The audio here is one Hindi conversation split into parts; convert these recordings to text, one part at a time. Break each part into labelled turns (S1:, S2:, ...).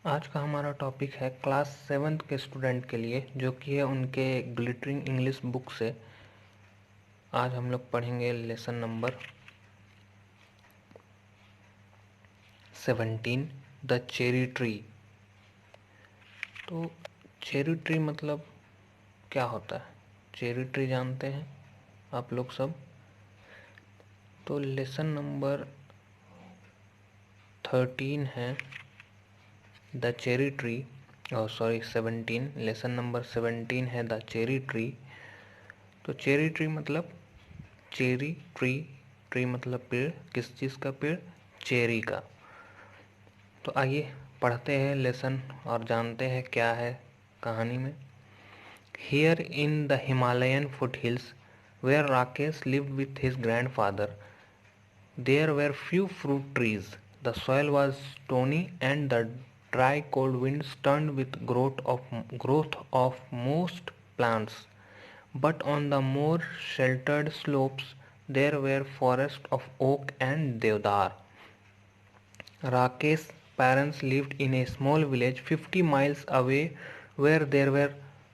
S1: आज का हमारा टॉपिक है क्लास 7th के स्टूडेंट के लिए, जो कि है उनके ग्लिटरिंग इंग्लिश बुक से। आज हम लोग पढ़ेंगे lesson number 17, the cherry tree. तो चेरी ट्री मतलब क्या होता है? चेरी ट्री जानते हैं आप लोग सब। तो लेसन नंबर 13 है द चेरी ट्री, और सॉरी 17, लेसन नंबर 17 है द चेरी ट्री। तो चेरी ट्री मतलब चेरी ट्री, ट्री मतलब पेड़, किस चीज़ का पेड़? चेरी का। तो आइए पढ़ते हैं लेसन और जानते हैं क्या है कहानी में। Here in the Himalayan foot hills where Rakesh lived with his grandfather, there were few fruit trees. The soil was stony and the dry cold winds turned with growth of most plants. But on the more sheltered slopes there were forests of oak and deodar. Rakesh's parents lived in a small village 50 miles away where there were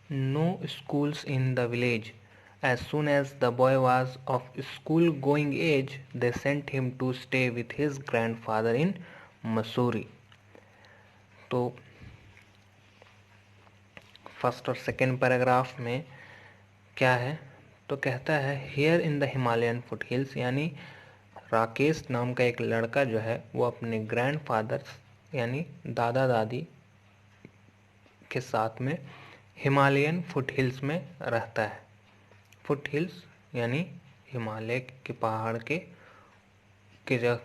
S1: no schools in the village. As soon as the boy was of school-going age, they sent him to stay with his grandfather in Missouri. तो फर्स्ट और सेकेंड पैराग्राफ में क्या है? तो कहता है here in the Himalayan foot hills, यानी राकेश नाम का एक लड़का जो है वो अपने ग्रैंडफादर यानी दादा दादी के साथ में हिमालयन फुट हिल्स में रहता है। फुट हिल्स यानी हिमालय के पहाड़ के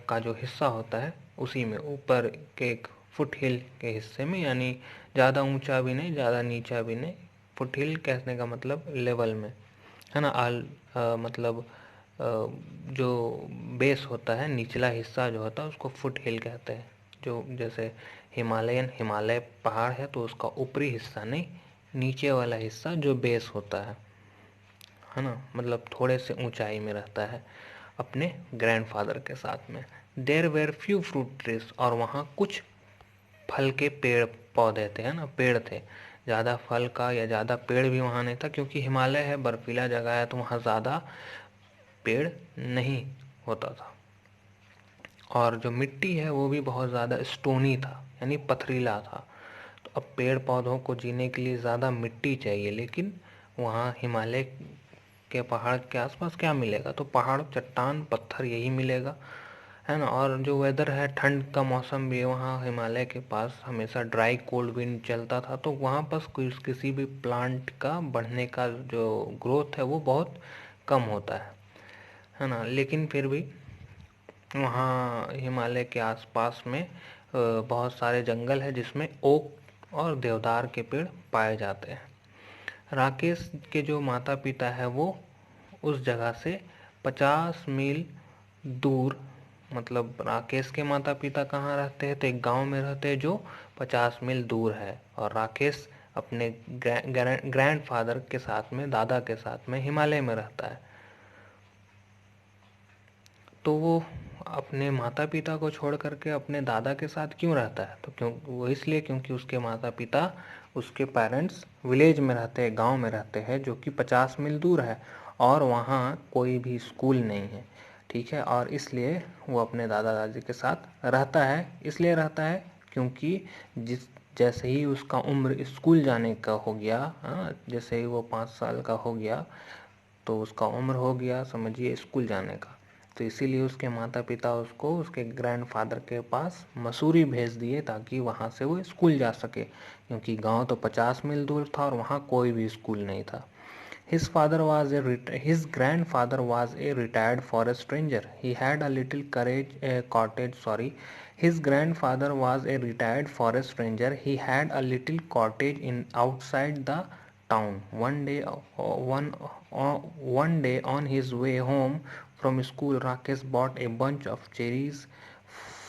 S1: का जो हिस्सा होता है उसी में, ऊपर के एक फुट हिल के हिस्से में, यानी ज़्यादा ऊंचा भी नहीं ज़्यादा नीचा भी नहीं। फुट हिल कहने का मतलब लेवल में है ना। मतलब जो बेस होता है, निचला हिस्सा जो होता है उसको फुट हिल कहते हैं। जो जैसे हिमालय पहाड़ है तो उसका ऊपरी हिस्सा नहीं, नीचे वाला हिस्सा जो बेस होता है ना, मतलब थोड़े से ऊंचाई में रहता है अपने ग्रैंडफादर के साथ में। There were few fruit trees, और वहाँ कुछ फल के पेड़ पौधे थे, है ना, पेड़ थे। ज़्यादा फल का या ज़्यादा पेड़ भी वहाँ नहीं था, क्योंकि हिमालय है, बर्फीला जगह है, तो वहाँ ज़्यादा पेड़ नहीं होता था। और जो मिट्टी है वो भी बहुत ज़्यादा स्टोनी था, यानी पथरीला था। तो अब पेड़ पौधों को जीने के लिए ज़्यादा मिट्टी चाहिए, लेकिन वहाँ हिमालय के पहाड़ के आसपास क्या मिलेगा? तो पहाड़, चट्टान, पत्थर, यही मिलेगा, है ना। और जो वेदर है, ठंड का मौसम भी है वहाँ हिमालय के पास, हमेशा ड्राई कोल्ड विंड चलता था, तो वहाँ पर किसी भी प्लांट का बढ़ने का जो ग्रोथ है वो बहुत कम होता है ना। लेकिन फिर भी वहाँ हिमालय के आसपास में बहुत सारे जंगल है जिसमें ओक और देवदार के पेड़ पाए जाते हैं। राकेश के जो माता पिता है वो उस जगह से 50 मील दूर, मतलब राकेश के माता पिता कहाँ रहते हैं? तो एक गांव में रहते हैं जो 50 मील दूर है, और राकेश अपने ग्रैंडफादर के साथ में, दादा के साथ में हिमालय में रहता है। तो वो अपने माता पिता को छोड़ करके अपने दादा के साथ क्यों रहता है? तो वो इसलिए क्योंकि उसके माता पिता, उसके पेरेंट्स विलेज में रहते हैं, गांव में रहते हैं, जो कि 50 मील दूर है, और वहाँ कोई भी स्कूल नहीं है, ठीक है। और इसलिए वो अपने दादा दादी के साथ रहता है। इसलिए रहता है क्योंकि जैसे ही उसका उम्र स्कूल जाने का हो गया, हाँ, जैसे ही वो 5 साल का हो गया तो उसका उम्र हो गया, समझिए, स्कूल जाने का। तो इसीलिए उसके माता पिता उसको उसके ग्रैंडफादर के पास मसूरी भेज दिए, ताकि वहाँ से वो स्कूल जा सके, क्योंकि गांव तो 50 मील दूर था और वहाँ कोई भी स्कूल नहीं था। His grandfather was a retired forest ranger. He had a little cottage. Sorry, his grandfather was a retired forest ranger. He had a little cottage in outside the town. One day on his way home from school, Rakesh bought a bunch of cherries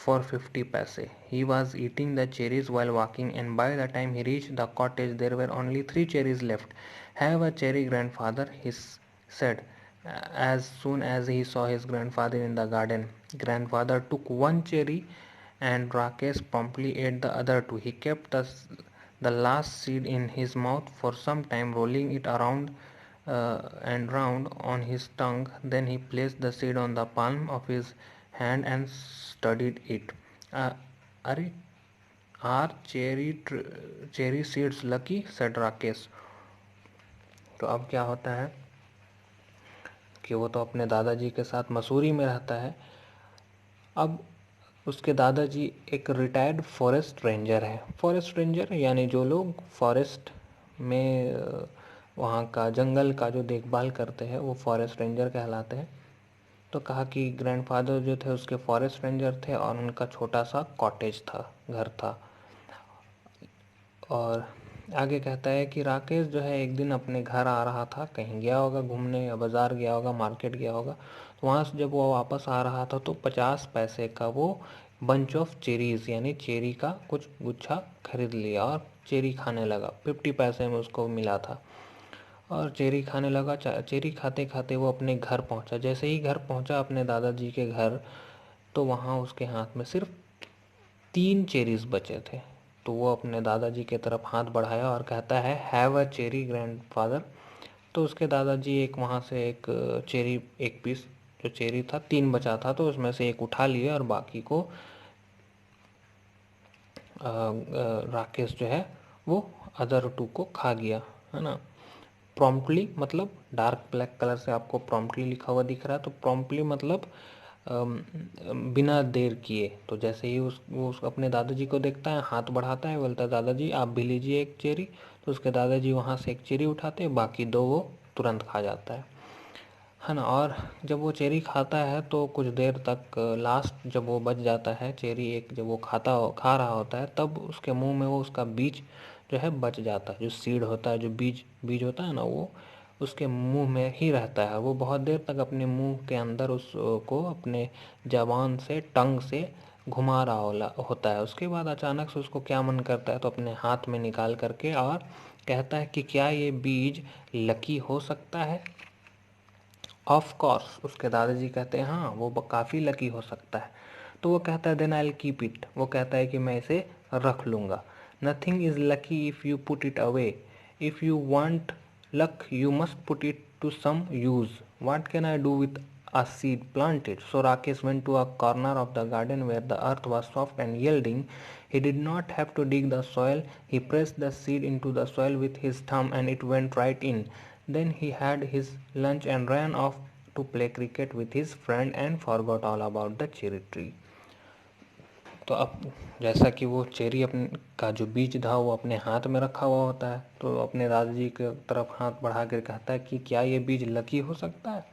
S1: for 50 paise. He was eating the cherries while walking, and by the time he reached the cottage, there were only 3 cherries left. Have a cherry, grandfather, he said as soon as he saw his grandfather in the garden. Grandfather took one cherry and Rakesh promptly ate the other two. He kept the last seed in his mouth for some time, rolling it around and round on his tongue. Then he placed the seed on the palm of his hand and studied it. Uh, are cherry seeds lucky? said Rakesh. तो अब क्या होता है कि वो तो अपने दादाजी के साथ मसूरी में रहता है। अब उसके दादाजी एक रिटायर्ड फॉरेस्ट रेंजर है। फॉरेस्ट रेंजर यानी जो लोग फॉरेस्ट में वहाँ का जंगल का जो देखभाल करते हैं वो फॉरेस्ट रेंजर कहलाते हैं। तो कहा कि ग्रैंडफादर जो थे उसके फॉरेस्ट रेंजर थे और उनका छोटा सा कॉटेज था, घर था। और आगे कहता है कि राकेश जो है एक दिन अपने घर आ रहा था, कहीं गया होगा घूमने या बाज़ार गया होगा, मार्केट गया होगा। तो वहाँ से जब वो वापस आ रहा था तो 50 पैसे का वो बंच ऑफ चेरीज़ यानी चेरी का कुछ गुच्छा खरीद लिया और चेरी खाने लगा। 50 पैसे में उसको मिला था और चेरी खाने लगा। चेरी खाते खाते वो अपने घर पहुँचा। जैसे ही घर पहुँचा अपने दादाजी के घर, तो वहाँ उसके हाथ में सिर्फ 3 चेरीज़ बचे थे। तो वो अपने दादाजी के तरफ हाथ बढ़ाया और कहता है, हैव अ चेरी ग्रैंडफादर। तो उसके दादाजी एक वहाँ से एक चेरी, एक पीस जो चेरी था, 3 बचा था तो उसमें से एक उठा लिए और बाकी को राकेश जो है वो अदर 2 को खा गया, है ना। प्रॉम्प्टली मतलब डार्क ब्लैक कलर से आपको प्रॉम्प्टली लिखा हुआ दिख रहा है। तो प्रॉम्प्टली मतलब बिना देर किए। तो जैसे ही वो अपने दादाजी को देखता है, हाथ बढ़ाता है, बोलता है दादाजी आप भी लीजिए एक चेरी। तो उसके दादाजी वहाँ से एक चेरी उठाते हैं, बाकी 2 वो तुरंत खा जाता है ना। और जब वो चेरी खाता है तो कुछ देर तक, लास्ट जब वो बच जाता है चेरी एक, जब वो खा रहा होता है तब उसके मुंह में वो उसका बीज जो है बच जाता है। जो सीड होता है, जो बीज बीज होता है ना, वो उसके मुंह में ही रहता है। वो बहुत देर तक अपने मुंह के अंदर उसको अपने जबान से, टंग से घुमा रहा होता है। उसके बाद अचानक से उसको क्या मन करता है तो अपने हाथ में निकाल करके और कहता है कि क्या ये बीज लकी हो सकता है। ऑफ कोर्स, उसके दादाजी कहते हैं हाँ वो काफ़ी लकी हो सकता है। तो वो कहता है then I will keep it. वो कहता है कि मैं इसे रख लूँगा। Nothing is lucky if you put it away. If you want luck you must put it to some use. What can I do with a seed planted? So Rakesh went to a corner of the garden where the earth was soft and yielding. He did not have to dig the soil. He pressed the seed into the soil with his thumb and it went right in. Then he had his lunch and ran off to play cricket with his friend and forgot all about the cherry tree. तो अब जैसा कि वो चेरी अपने का जो बीज था वो अपने हाथ में रखा हुआ होता है, तो अपने दादाजी की तरफ हाथ बढ़ा कर कहता है कि क्या ये बीज लकी हो सकता है।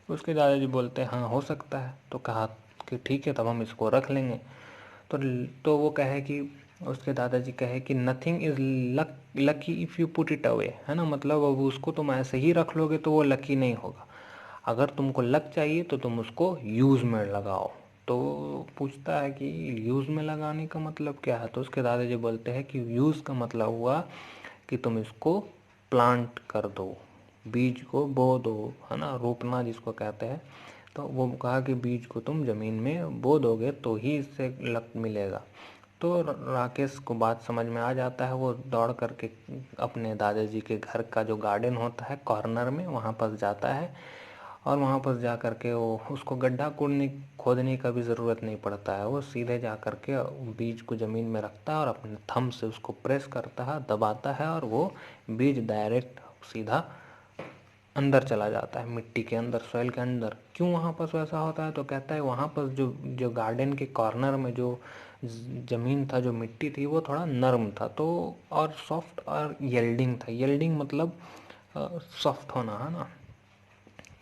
S1: उसके दादाजी बोलते हैं हाँ हो सकता है। तो कहा कि ठीक है तब हम इसको रख लेंगे। तो वो कहे कि उसके दादाजी कहे कि nothing is lucky if you put it away, है ना। मतलब अब उसको तुम ऐसे ही रख लोगे तो वो लकी नहीं होगा। अगर तुमको लक चाहिए तो तुम उसको यूज़ में लगाओ। तो पूछता है कि यूज़ में लगाने का मतलब क्या है। तो उसके दादाजी बोलते हैं कि यूज़ का मतलब हुआ कि तुम इसको प्लांट कर दो, बीज को बो दो, है ना, रोपना जिसको कहते हैं। तो वो कहा कि बीज को तुम ज़मीन में बो दोगे तो ही इससे लक मिलेगा। तो राकेश को बात समझ में आ जाता है। वो दौड़ करके अपने दादाजी के घर का जो गार्डन होता है कॉर्नर में, वहाँ पर जाता है और वहाँ पर जा कर के वो उसको गड्ढा खोदने का भी ज़रूरत नहीं पड़ता है। वो सीधे जा कर के बीज को ज़मीन में रखता है और अपने थंब से उसको प्रेस करता है, दबाता है और वो बीज डायरेक्ट सीधा अंदर चला जाता है, मिट्टी के अंदर, सॉइल के अंदर। क्यों वहाँ पर वैसा होता है तो कहता है वहाँ पर जो जो गार्डन के कॉर्नर में जो ज़मीन था, जो मिट्टी थी, वो थोड़ा नर्म था तो, और सॉफ्ट और येल्डिंग था। येल्डिंग मतलब सॉफ्ट होना, है ना,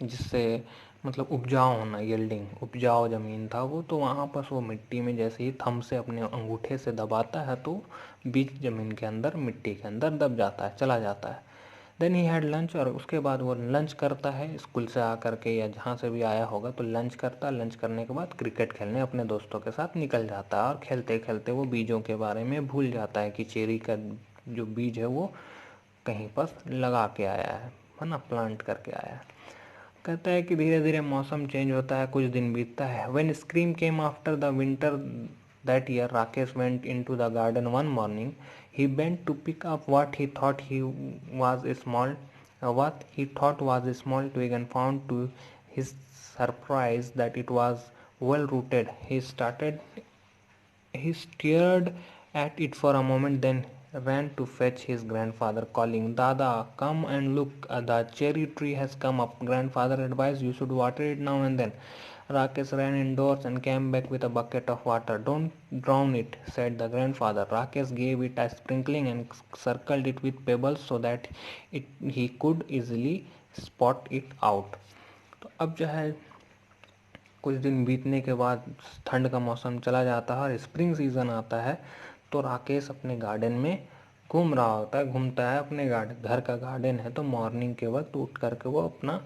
S1: जिससे मतलब उपजाऊ होना। येल्डिंग उपजाऊ ज़मीन था वो। तो वहाँ पर वो मिट्टी में जैसे ही थंब से अपने अंगूठे से दबाता है तो बीज ज़मीन के अंदर, मिट्टी के अंदर दब जाता है, चला जाता है। देन ही हैड लंच, और उसके बाद वो लंच करता है स्कूल से आ करके या जहाँ से भी आया होगा तो लंच करता है। लंच करने के बाद क्रिकेट खेलने अपने दोस्तों के साथ निकल जाता है और खेलते खेलते वो बीजों के बारे में भूल जाता है कि चेरी का जो बीज है वो कहीं पर लगा के आया है ना, प्लांट करके आया है। कहता है कि धीरे धीरे मौसम चेंज होता है, कुछ दिन बीतता है। When spring came after the winter That year, Rakesh went into the garden one morning. He bent to pick up what he thought was a small twig, and found to his surprise that it was well rooted. He stared at it for a moment, then ran to fetch his grandfather, calling, "Dada, come and look, the cherry tree has come up. Grandfather advised you should water it now and then." Rakesh ran indoors and came back with a bucket of water. "Don't drown it," said the grandfather. Rakesh gave it a sprinkling and circled it with pebbles so that he could easily spot it out. तो अब जो है कुछ दिन बीतने के बाद ठंड का मौसम चला जाता है और स्प्रिंग सीज़न आता है। तो राकेश अपने गार्डन में घूमता है अपने गार्डन, घर का गार्डन है तो मॉर्निंग के वक्त उठ करके वो अपना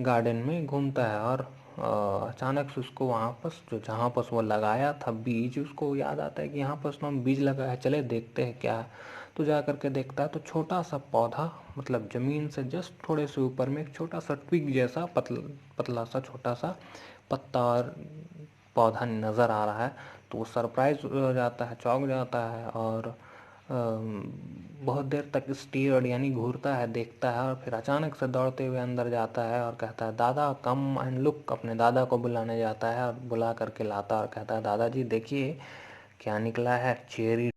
S1: गार्डन में घूमता है। और अचानक से उसको वहाँ पर जहाँ पर वो लगाया था बीज, उसको याद आता है कि यहाँ पर तो हम बीज लगाया, चले देखते हैं क्या है। तो जा करके देखता है तो छोटा सा पौधा, मतलब ज़मीन से जस्ट थोड़े से ऊपर में एक छोटा सा ट्विग जैसा पतला सा छोटा सा पत्ता और पौधा नज़र आ रहा है। तो वो सरप्राइज हो जाता है, चौंक जाता है और बहुत देर तक स्टीयर्ड यानी घूरता है, देखता है और फिर अचानक से दौड़ते हुए अंदर जाता है और कहता है, "दादा कम एंड लुक।" अपने दादा को बुलाने जाता है और बुला करके लाता है और कहता है, "दादाजी देखिए क्या निकला है, चेरी